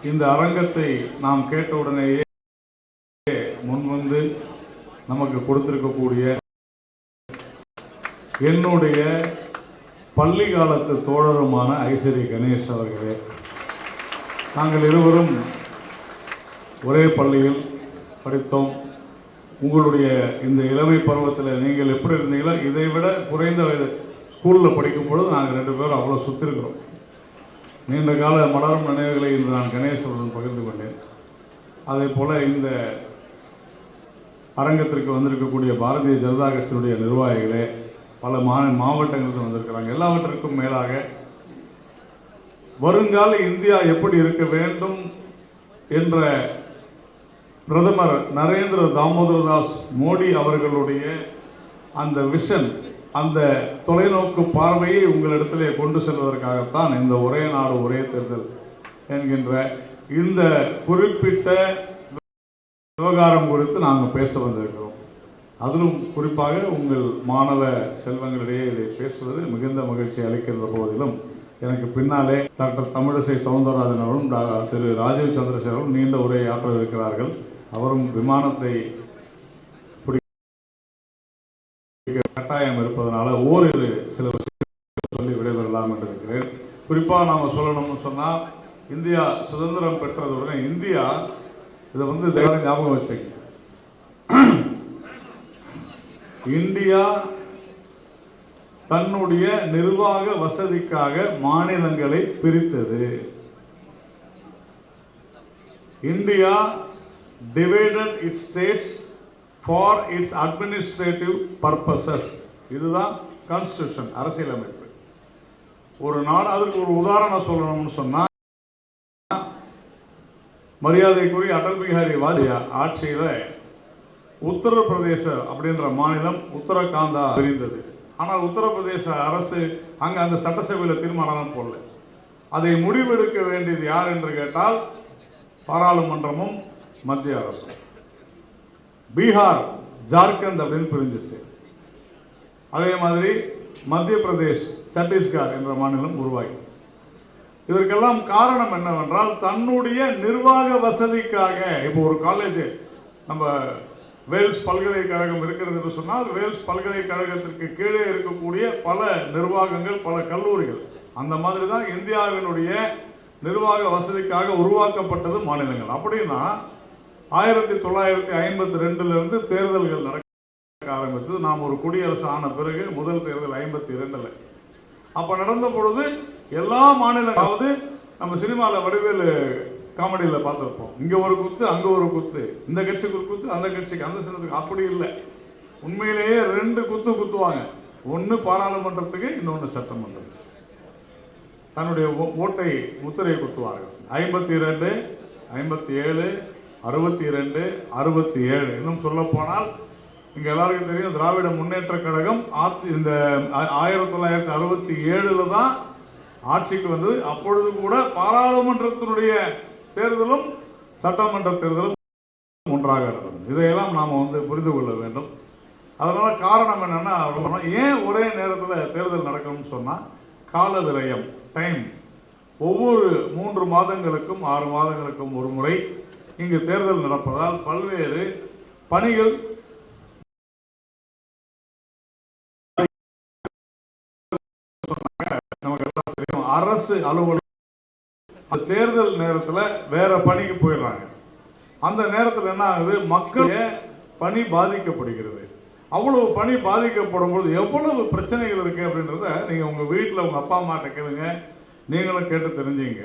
இந்த அரங்கத்தை நாம் கேட்டவுடனேயே முன்வந்து நமக்கு கொடுத்திருக்கக்கூடிய என்னுடைய பள்ளி காலத்து தோழருமான ஐஸ்வரி கணேஷ் அவர்களே, நாங்கள் இருவரும் ஒரே பள்ளியில் படித்தோம். உங்களுடைய இந்த இளமை பருவத்தில் நீங்கள் எப்படி இருந்தீங்களோ இதை விட குறைந்த வயது ஸ்கூலில் படிக்கும் பொழுது நாங்கள் 2 பேரும் அவ்வளோ சுற்றிருக்கிறோம். நீண்ட கால மலரும் நினைவுகளை இன்று நான் கணேசனுடன் பகிர்ந்து கொண்டேன். அதே போல இந்த அரங்கத்திற்கு வந்திருக்கக்கூடிய பாரதிய ஜனதா கட்சியினுடைய நிர்வாகிகளே பல மாவட்டங்களுக்கு வந்திருக்கிறாங்க. எல்லாவற்றிற்கும் மேலாக வருங்கால இந்தியா எப்படி இருக்க வேண்டும் என்ற பிரதமர் நரேந்திர தாமோதர் தாஸ் மோடி அவர்களுடைய அந்த விஷன், அந்த தொலைநோக்கு பார்வையை உங்களிடத்திலே கொண்டு செல்வதற்காகத்தான் இந்த ஒரே நாடு ஒரே தேர்தல் என்கின்ற இந்த குறிப்பிட்ட விவகாரம் குறித்து நாங்கள் பேச வந்திருக்கிறோம். அதிலும் குறிப்பாக உங்கள் மாணவ செல்வங்களிடையே இதை பேசுவது மிகுந்த மகிழ்ச்சி அளிக்கின்ற போதிலும் எனக்கு பின்னாலே டாக்டர் தமிழிசை சவுந்தரராஜன் அவரும் திரு ராஜீவ் சந்திரசேகரும் நீண்ட உரையை ஆற்ற இருக்கிறார்கள். அவரும் விமானத்தை கட்டாயம் இருப்பதனால ஓரிரு சில சொல்லி விடைபெறலாம் என்று இருக்கிறேன். குறிப்பாக நாம சொல்லணும்னு சொன்னா, இந்தியா சுதந்திரம் பெற்றதுடனே இந்தியா இதை ஞாபகம் வச்சுக்க, இந்தியா தன்னுடைய நிர்வாக வசதிக்காக மாநிலங்களை பிரித்தது. India divided its states for its administrative purposes. இதுதான் கான்ஸ்டிடியூஷன், அரசியலமைப்பு. ஒரு நாடு, அதுக்கு ஒரு உதாரணம் சொல்லணும்னு சொன்னா, மரியாதைக்குரிய அடல் பிஹாரி வாஜ்பேயி ஆட்சியில உத்தரப்பிரதேச அப்படின்ற மாநிலம் உத்தரகாண்டா பிரிந்தது. ஆனால் உத்தரப்பிரதேச அரசு அங்க அந்த சட்டசபையில் தீர்மானம் போடல. அதை முடிவெடுக்க வேண்டியது யார் என்று கேட்டால் பாராளுமன்றமும் மத்திய அரசு. பீகார் ஜார்க்கண்ட் அப்படின்னு பிரிஞ்சிச்சு. அதே மாதிரி மத்திய பிரதேஷ், சத்தீஸ்கர் என்ற மாநிலம் உருவாகி. இதற்கெல்லாம் காரணம் என்னவென்றால் தன்னுடைய நிர்வாக வசதிக்காக. இப்போ ஒரு காலேஜ், நம்ம வேல்ஸ் பல்கலைக்கழகம் இருக்கிறது என்று சொன்னால், வேல்ஸ் பல்கலைக்கழகத்திற்கு கீழே இருக்கக்கூடிய பல நிர்வாகங்கள், பல கல்லூரிகள், அந்த மாதிரி தான் இந்தியாவினுடைய நிர்வாக வசதிக்காக உருவாக்கப்பட்டது மாநிலங்கள். அப்படின்னா 1952 இருந்து தேர்தல்கள் நடக்க ஆரம்பித்தது. நாம் ஒரு குடியரசு ஆன பிறகு முதல் தேர்தல் 52. அப்ப நடந்த பொழுது எல்லா மாநிலங்களாவது, நம்ம சினிமாவில் வடிவேலு காமெடியில் பார்த்திருப்போம், இங்க ஒரு குத்து அங்க ஒரு குத்து, இந்த கட்சிக்கு ஒரு குத்து அந்த கட்சிக்கு அந்த சின்னத்துக்கு. அப்படி இல்லை, உண்மையிலேயே 2 குத்து குத்துவாங்க. ஒன்னு பாராளுமன்றத்துக்கு, இன்னொன்னு சட்டமன்றத்துக்கு. தன்னுடைய ஓட்டை முத்திரையை குத்துவார்கள். 52, 57, 62, 67. இன்னும் சொல்ல போனால், இங்க எல்லாருக்கும் தெரியும், திராவிட முன்னேற்ற கழகம் இந்த 1967 தான் ஆட்சிக்கு வந்தது. அப்பொழுது கூட பாராளுமன்றத்தினுடைய தேர்தலும் சட்டமன்ற தேர்தலும் ஒன்றாக நடந்தது. இதையெல்லாம் நாம புரிந்து கொள்ள வேண்டும். அதனால காரணம் என்னன்னா, ஏன் ஒரே நேரத்தில் தேர்தல் நடக்கணும்னு சொன்னா, கால விரயம், டைம். ஒவ்வொரு 3 மாதங்களுக்கும் 6 மாதங்களுக்கும் ஒரு முறை இங்கு தேர்தல் நடப்பதால் பல்வேறு பணிகள் அரசு அலுவலகம் தேர்தல் நேரத்தில் வேற பணிக்கு போயிடுறாங்க. அந்த நேரத்தில் என்ன ஆகுது, மக்கள் பணி பாதிக்கப்படுகிறது. அவ்வளவு பணி பாதிக்கப்படும் போது எவ்வளவு பிரச்சனைகள் இருக்கு அப்படின்றத நீங்க உங்க வீட்டில் உங்க அப்பா அம்மாட்ட கேளுங்க, நீங்களும் கேட்டு தெரிஞ்சுங்க.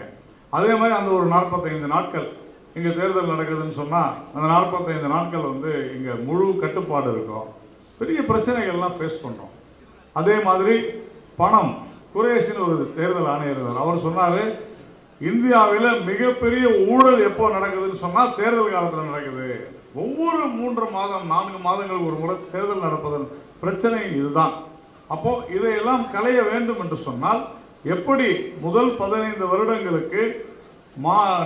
அதே மாதிரி அந்த ஒரு 45 நாட்கள் இங்க தேர்தல் நடக்குதுன்னு சொன்னா, அந்த 45 நாட்கள் இங்க முழு கட்டுப்பாடு இருக்கும். பெரிய பிரச்சனைகள்லாம் ஃபேஸ் பண்றோம். அதே மாதிரி பணம். குரேஷின் ஒரு தேர்தல் ஆணையர் இருந்தார். அவர் சொன்னாரு, இந்தியாவில் மிகப்பெரிய ஊழல் எப்போ நடக்குதுன்னு சொன்னா தேர்தல் காலத்தில் நடக்குது. ஒவ்வொரு 3 மாதம் 4 மாதங்களுக்கு ஒரு முறை தேர்தல் நடப்பதன் பிரச்சனை இதுதான். அப்போ இதையெல்லாம் களைய வேண்டும் என்று சொன்னால், எப்படி முதல் 15 வருடங்களுக்கு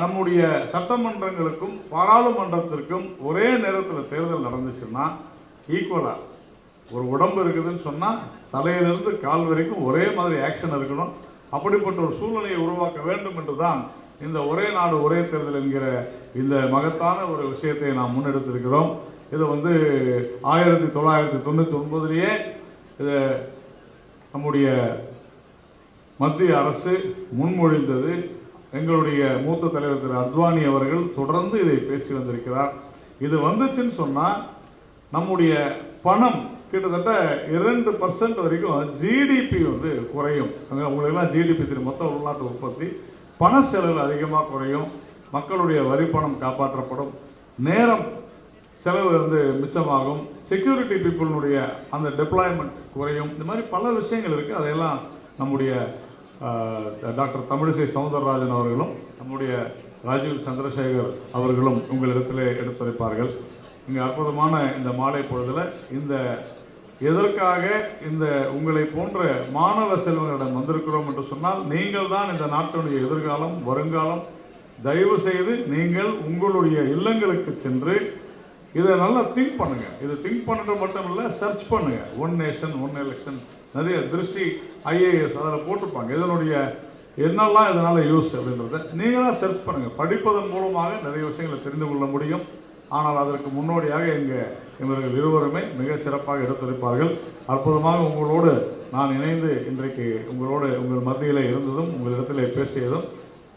நம்முடைய சட்டமன்றங்களுக்கும் பாராளுமன்றத்திற்கும் ஒரே நேரத்தில் தேர்தல் நடந்துச்சுன்னா, ஈக்குவலா ஒரு உடம்பு இருக்குதுன்னு சொன்னா தலையிலிருந்து கால் வரைக்கும் ஒரே மாதிரி ஆக்ஷன் இருக்கணும். அப்படிப்பட்ட ஒரு சூழ்நிலையை உருவாக்க வேண்டும் என்றுதான் இந்த ஒரே நாடு ஒரே தேர்தல் என்கிற இந்த மகத்தான ஒரு விஷயத்தை நாம் முன்னெடுத்திருக்கிறோம். இது 1999 இது நம்முடைய மத்திய அரசு முன்மொழிந்தது. எங்களுடைய மூத்த தலைவர் திரு அத்வானி அவர்கள் தொடர்ந்து இதை பேசி வந்திருக்கிறார். இது வந்துச்சுன்னு சொன்னா நம்முடைய பணம் கிட்டத்தட்ட 2% வரைக்கும் ஜிடிபி குறையும். உங்களுக்கு எல்லாம் ஜிடிபி தெரியும், மொத்த உள்நாட்டு உற்பத்தி. பண செலவு அதிகமாக குறையும், மக்களுடைய வரி பணம் காப்பாற்றப்படும், நேரம் செலவு மிச்சமாகும், செக்யூரிட்டி பீப்புளுடைய அந்த டெப்ளாய்மெண்ட் குறையும். இந்த மாதிரி பல விஷயங்கள் இருக்கு. அதையெல்லாம் நம்முடைய டாக்டர் தமிழிசை சவுந்தரராஜன் அவர்களும் நம்முடைய ராஜீவ் சந்திரசேகர் அவர்களும் உங்களிடத்திலே எடுத்துரைப்பார்கள். இங்கு அற்புதமான இந்த மாலை பொழுதுல இந்த எதற்காக இந்த உங்களை போன்ற மாணவ செல்வங்களிடம் வந்திருக்கிறோம் என்று சொன்னால், நீங்கள் தான் இந்த நாட்டினுடைய எதிர்காலம், வருங்காலம். தயவு செய்து நீங்கள் உங்களுடைய இல்லங்களுக்கு சென்று இதை நல்லா திங்க் பண்ணுங்க. இது திங்க் பண்ணுறது மட்டும் இல்லை, சர்ச் பண்ணுங்க. ஒன் நேஷன் ஒன் எலெக்ஷன் நிறைய திருஷ்டி ஐஏஎஸ் அதில் போட்டிருப்பாங்க. இதனுடைய என்னெல்லாம் இதனால யூஸ் அப்படின்றத நீங்களா சர்ச் பண்ணுங்க. படிப்பதன் மூலமாக நிறைய விஷயங்களை தெரிந்து கொள்ள முடியும். ஆனால் அதற்கு முன்னோடியாக இவர்கள் இருவருமே மிக சிறப்பாக எடுத்துரைப்பார்கள். அற்புதமாக உங்களோடு நான் இணைந்து இன்றைக்கு உங்கள் மத்தியிலே இருந்ததும் உங்களிடத்திலே பேசியதும்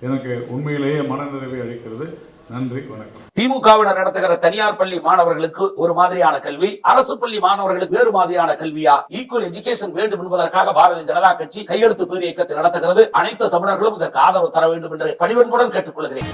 எனக்கு உண்மையிலேயே மனநிறைவை அளிக்கிறது. நன்றி, வணக்கம். திமுகவினர் நடத்துகிற தனியார் பள்ளி மாணவர்களுக்கு ஒரு மாதிரியான கல்வி, அரசு பள்ளி மாணவர்களுக்கு வேறு மாதிரியான கல்வியா, ஈக்குவல் எஜுகேஷன் வேண்டும் என்பதற்காக பாரதிய ஜனதா கட்சி கையெழுத்து பேர் இயக்கத்தை நடத்துகிறது. அனைத்து தமிழர்களும் இதற்கு ஆதரவு தர வேண்டும் என்று பணிவன்புடன் கேட்டுக் கொள்கிறேன்.